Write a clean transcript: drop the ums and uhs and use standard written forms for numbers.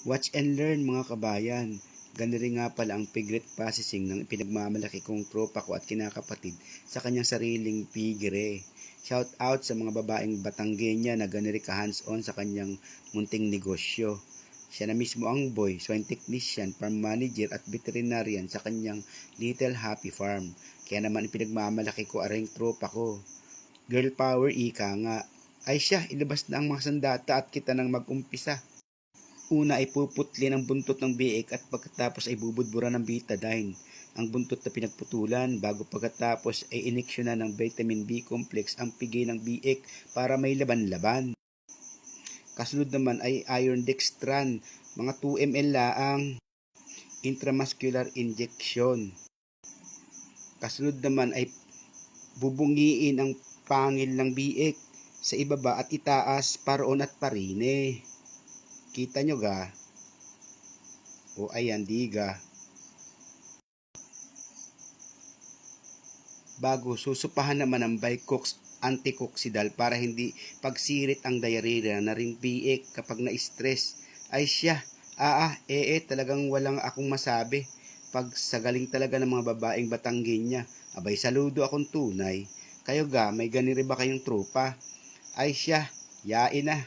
Watch and learn mga kabayan. Ganda rin nga pala ang piglet processing ng pinagmamalaki kong tropa ko at kinakapatid sa kanyang sariling pigre. Shout out sa mga babaeng Batanggenya na ganiri ka hands-on sa kanyang munting negosyo. Siya na mismo ang boy, swine technician, farm manager at veterinarian sa kanyang Little Happy Farm. Kaya naman pinagmamalaki ko aring tropa ko. Girl power ika nga. Ay siya, ilabas na ang mga sandata at kita nang mag-umpisa. Una ay puputlin ang buntot ng biik at pagkatapos ay bubudburan ng betadine. Ang buntot na pinagputulan bago pagkatapos ay iniksyonan ng vitamin B complex ang pigay ng biik para may laban-laban. Kasunod naman ay iron dextran, mga 2 ml laang intramuscular injection. Kasunod naman ay bubungiin ang pangil ng biik sa ibaba at itaas, paroon at parine. Kita nyo ga? O ayan, diga. Bago, susupahan naman ng Bicox anticoccidal para hindi pagsirit ang diarrhea na ring biik kapag na-stress. Ay siya, talagang walang akong masabi. Pag sa galing talaga ng mga babaeng Batanggenya, abay saludo akong tunay. Kayo ga, may ganiri ba kayong tropa? Ay siya, yain na.